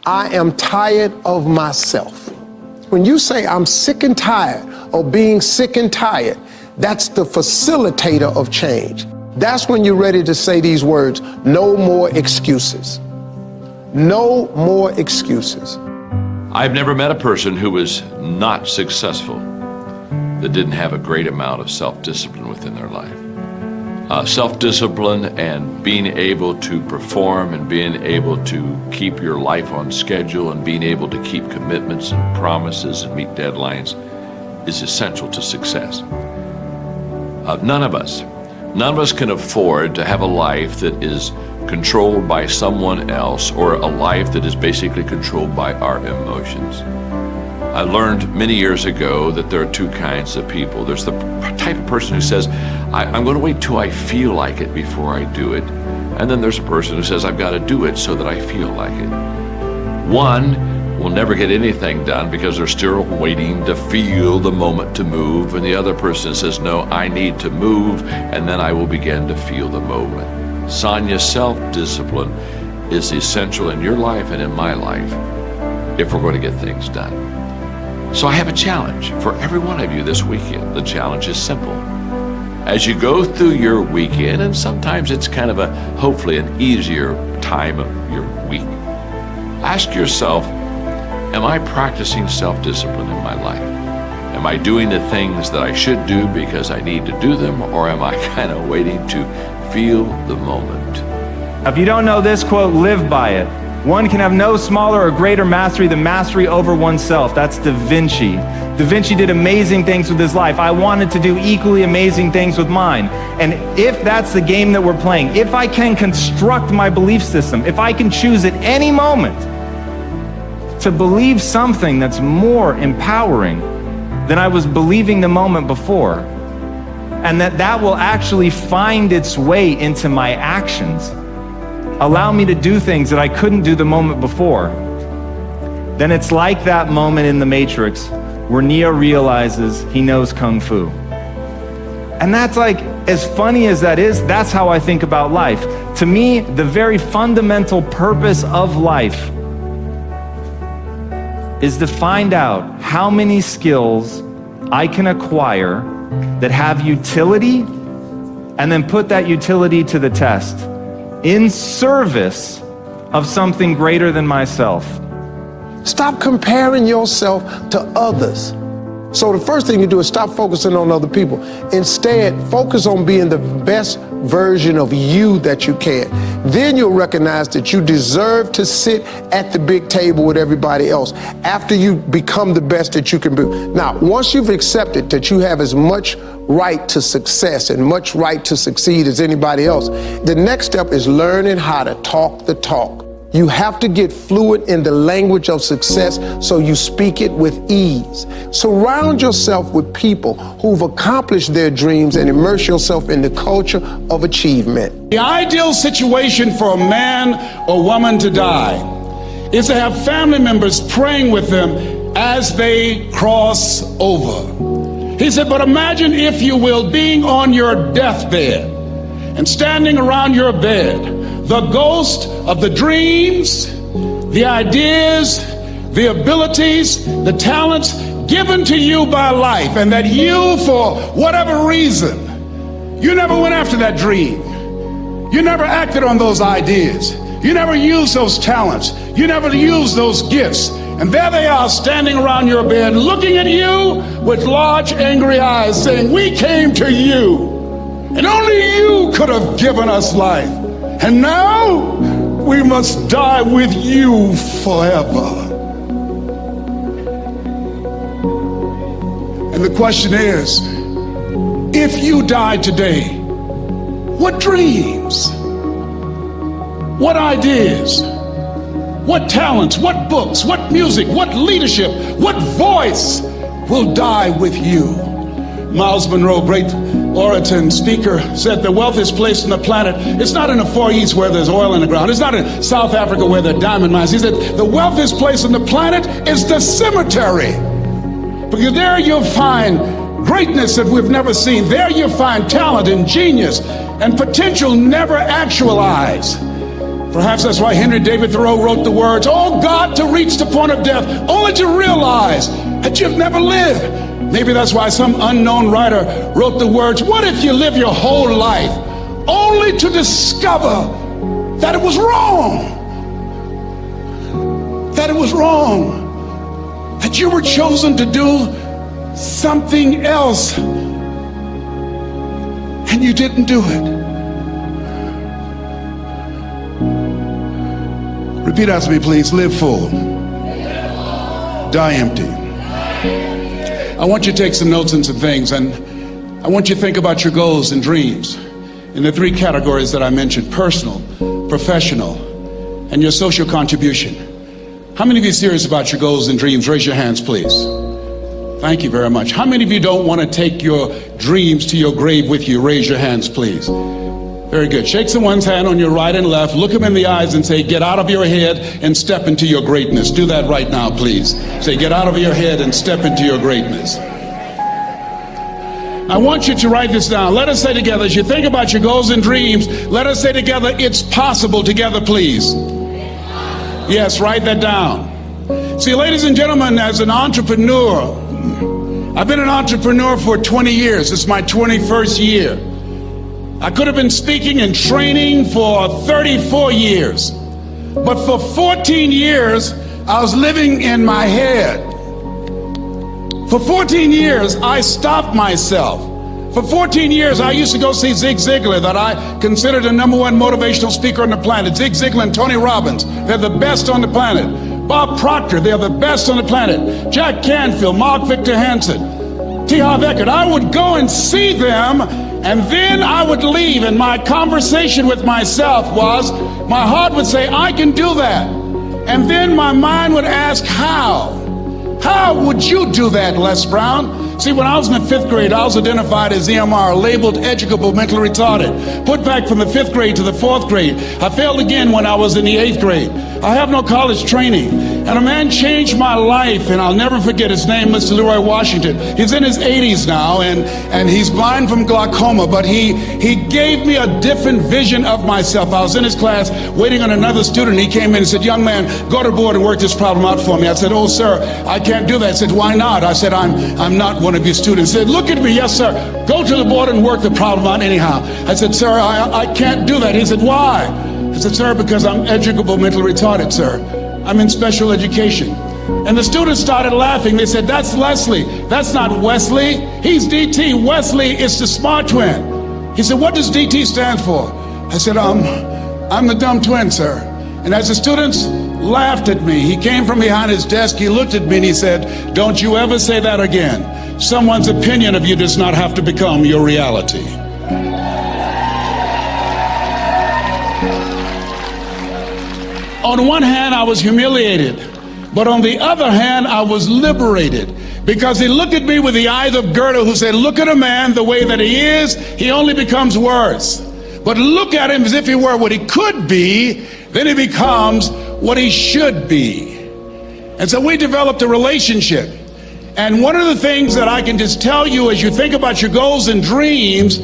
I am tired of myself. When you say I'm sick and tired of being sick and tired, that's the facilitator of change. That's when you're ready to say these words, no more excuses. No more excuses. I've never met a person who was not successful that didn't have a great amount of self-discipline within their life. Self-discipline and being able to perform and being able to keep your life on schedule and being able to keep commitments and promises and meet deadlines is essential to success. None of us can afford to have a life that is controlled by someone else or a life that is basically controlled by our emotions. I learned many years ago that there are two kinds of people. There's the type of person who says, I'm going to wait till I feel like it before I do it. And then there's a person who says, I've got to do it so that I feel like it. One will never get anything done because they're still waiting to feel the moment to move. And the other person says, no, I need to move, and then I will begin to feel the moment. Sonia, self-discipline is essential in your life and in my life if we're going to get things done. So I have a challenge for every one of you this weekend. The challenge is simple. As you go through your weekend, and sometimes it's kind of hopefully an easier time of your week, ask yourself, am I practicing self-discipline in my life? Am I doing the things that I should do because I need to do them, or am I kind of waiting to feel the moment? If you don't know this quote, live by it. One can have no smaller or greater mastery than mastery over oneself. That's Da Vinci. Da Vinci did amazing things with his life. I wanted to do equally amazing things with mine. And if that's the game that we're playing, if I can construct my belief system, if I can choose at any moment to believe something that's more empowering than I was believing the moment before, and that will actually find its way into my actions, allow me to do things that I couldn't do the moment before, then it's like that moment in The Matrix where Neo realizes he knows Kung Fu. And that's like, as funny as that is, that's how I think about life. To me, the very fundamental purpose of life is to find out how many skills I can acquire that have utility, and then put that utility to the test in service of something greater than myself. Stop comparing yourself to others. So the first thing you do is stop focusing on other people. Instead, focus on being the best version of you that you can. Then you'll recognize that you deserve to sit at the big table with everybody else after you become the best that you can be. Now, once you've accepted that you have as much right to success and much right to succeed as anybody else, the next step is learning how to talk the talk. You have to get fluent in the language of success so you speak it with ease. Surround yourself with people who've accomplished their dreams and immerse yourself in the culture of achievement. The ideal situation for a man or woman to die is to have family members praying with them as they cross over. He said, but imagine, if you will, being on your deathbed and standing around your bed, the ghost of the dreams, the ideas, the abilities, the talents given to you by life, and that you, for whatever reason, you never went after that dream. You never acted on those ideas. You never used those talents. You never used those gifts. And there they are standing around your bed looking at you with large angry eyes saying, we came to you and only you could have given us life. And now we must die with you forever. And the question is, if you died today, what dreams, what ideas, what talents, what books, what music, what leadership, what voice will die with you? Miles Monroe, great orator and speaker, said the wealthiest place on the planet, it's not in the Far East where there's oil in the ground. It's not in South Africa where there are diamond mines. He said the wealthiest place on the planet is the cemetery. Because there you'll find greatness that we've never seen. There you'll find talent and genius and potential never actualized. Perhaps that's why Henry David Thoreau wrote the words, "Oh God, to reach the point of death, only to realize that you've never lived." Maybe that's why some unknown writer wrote the words, "What if you live your whole life only to discover that it was wrong? That it was wrong. That you were chosen to do something else and you didn't do it." Repeat after me, please. Live full. Die empty. I want you to take some notes and some things, and I want you to think about your goals and dreams in the three categories that I mentioned: personal, professional, and your social contribution. How many of you are serious about your goals and dreams? Raise your hands, please. Thank you very much. How many of you don't want to take your dreams to your grave with you? Raise your hands, please. Very good. Shake someone's hand on your right and left. Look them in the eyes and say, "Get out of your head and step into your greatness." Do that right now, please. Say, "Get out of your head and step into your greatness." I want you to write this down. Let us say together, as you think about your goals and dreams, let us say together, "It's possible," together, please. Yes, write that down. See, ladies and gentlemen, as an entrepreneur, I've been an entrepreneur for 20 years. It's my 21st year. I could have been speaking and training for 34 years. But for 14 years, I was living in my head. For 14 years, I stopped myself. For 14 years, I used to go see Zig Ziglar, that I considered the #1 motivational speaker on the planet. Zig Ziglar and Tony Robbins, they're the best on the planet. Bob Proctor, they're the best on the planet. Jack Canfield, Mark Victor Hansen, T. Harv Eckert. I would go and see them, and then I would leave, and my conversation with myself was, my heart would say, "I can do that." And then my mind would ask, how? How would you do that, Les Brown? See, when I was in the 5th grade, I was identified as EMR, labeled educable mentally retarded, put back from the 5th grade to the 4th grade. I failed again when I was in the 8th grade. I have no college training. And a man changed my life, and I'll never forget his name, Mr. Leroy Washington. He's in his 80s now, and he's blind from glaucoma, but he gave me a different vision of myself. I was in his class waiting on another student. He came in and said, "Young man, go to the board and work this problem out for me." I said, "Oh, sir, I can't do that." I said, "Why not?" I said, I'm not one of your students." He said, "Look at me." "Yes, sir. Go to the board and work the problem out anyhow." I said, "Sir, I can't do that." He said, "Why?" I said, "Sir, because I'm educable mentally retarded, sir. I'm in special education." And the students started laughing. They said, "That's Leslie. That's not Wesley. He's DT. Wesley is the smart twin." He said, "What does DT stand for?" I said, I'm the dumb twin, sir." And as the students laughed at me, he came from behind his desk, he looked at me and he said, "Don't you ever say that again. Someone's opinion of you does not have to become your reality." On one hand, I was humiliated, but on the other hand, I was liberated, because he looked at me with the eyes of Goethe, who said, "Look at a man the way that he is, he only becomes worse. But look at him as if he were what he could be, then he becomes what he should be." And so we developed a relationship. And one of the things that I can just tell you as you think about your goals and dreams,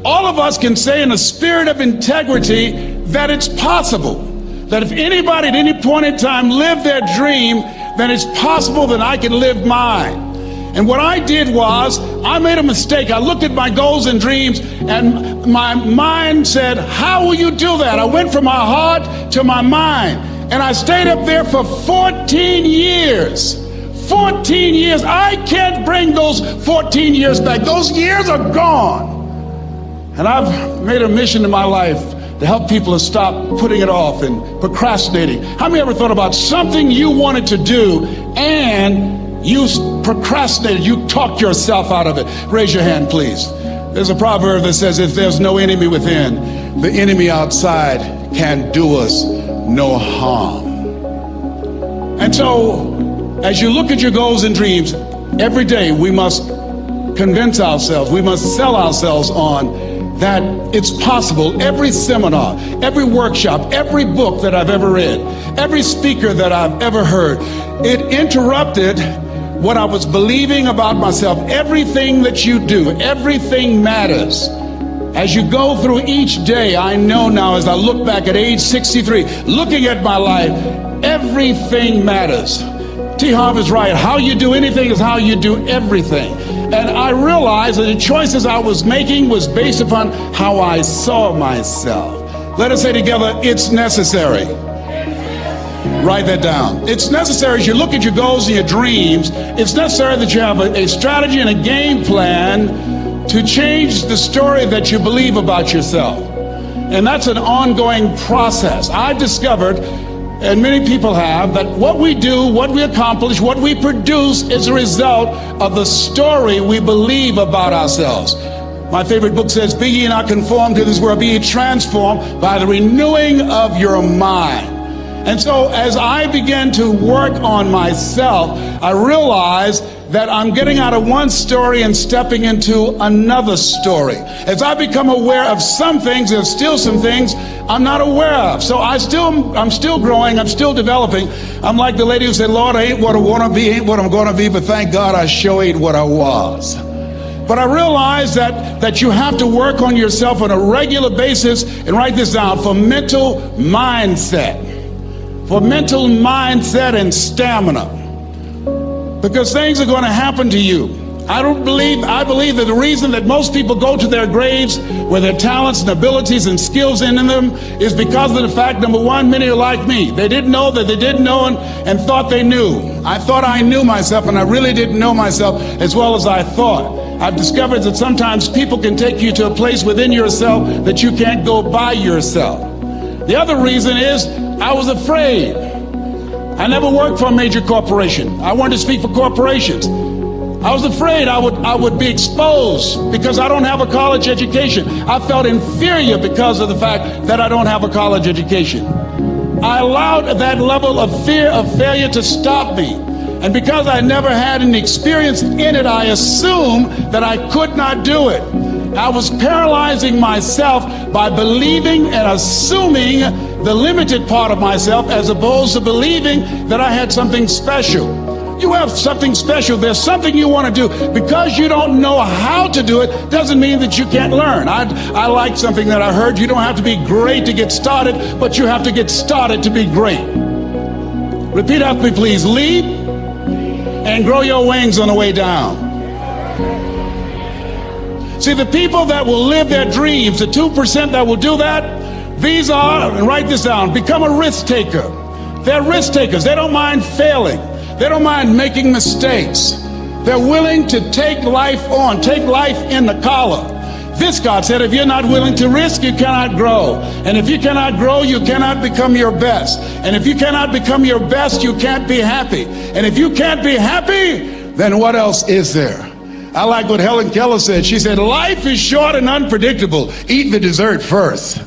all of us can say in a spirit of integrity that it's possible. That if anybody at any point in time lived their dream, then it's possible that I can live mine. And what I did was, I made a mistake. I looked at my goals and dreams, and my mind said, "How will you do that?" I went from my heart to my mind, and I stayed up there for 14 years. 14 years. I can't bring those 14 years back. Those years are gone. And I've made a mission in my life to help people to stop putting it off and procrastinating. How many ever thought about something you wanted to do and you procrastinated, you talked yourself out of it? Raise your hand, please. There's a proverb that says, if there's no enemy within, the enemy outside can do us no harm. And so, as you look at your goals and dreams, every day we must convince ourselves, we must sell ourselves on that it's possible. Every seminar, every workshop, every book that I've ever read, every speaker that I've ever heard, it interrupted what I was believing about myself. Everything that you do, everything matters. As you go through each day, I know now as I look back at age 63, looking at my life, everything matters. T. Harvey's right. How you do anything is how you do everything. And I realized that the choices I was making was based upon how I saw myself. Let us say together, it's necessary. Write that down. It's necessary as you look at your goals and your dreams, it's necessary that you have a strategy and a game plan to change the story that you believe about yourself. And that's an ongoing process. I've discovered, and many people have, that what we do, what we accomplish, what we produce is a result of the story we believe about ourselves. My favorite book says, "Be ye not conformed to this world, be ye transformed by the renewing of your mind." And so as I began to work on myself, I realized that I'm getting out of one story and stepping into another story. As I become aware of some things, there's still some things I'm not aware of. So I'm still growing, I'm still developing. I'm like the lady who said, "Lord, I ain't what I want to be, ain't what I'm going to be, but thank God I sure ain't what I was." But I realized that you have to work on yourself on a regular basis, and write this down, for mental mindset. For mental mindset and stamina. Because things are going to happen to you. I believe that the reason that most people go to their graves with their talents and abilities and skills in them is because of the fact, number one, many are like me. They didn't know that they didn't know and thought they knew. I thought I knew myself, and I really didn't know myself as well as I thought. I've discovered that sometimes people can take you to a place within yourself that you can't go by yourself. The other reason is I was afraid. I never worked for a major corporation. I wanted to speak for corporations. I was afraid I would be exposed because I don't have a college education. I felt inferior because of the fact that I don't have a college education. I allowed that level of fear of failure to stop me. And because I never had any experience in it, I assumed that I could not do it. I was paralyzing myself by believing and assuming the limited part of myself as opposed to believing that I had something special. You have something special. There's something you want to do. Because you don't know how to do it doesn't mean that you can't learn. I like something that I heard. You don't have to be great to get started, but you have to get started to be great. Repeat after me, please. Leap and grow your wings on the way down. See, the people that will live their dreams, the 2% that will do that, these are, and write this down, become a risk taker. They're risk takers. They don't mind failing. They don't mind making mistakes. They're willing to take life on, take life in the collar. This, God said, if you're not willing to risk, you cannot grow. And if you cannot grow, you cannot become your best. And if you cannot become your best, you can't be happy. And if you can't be happy, then what else is there? I like what Helen Keller said. She said, life is short and unpredictable. Eat the dessert first.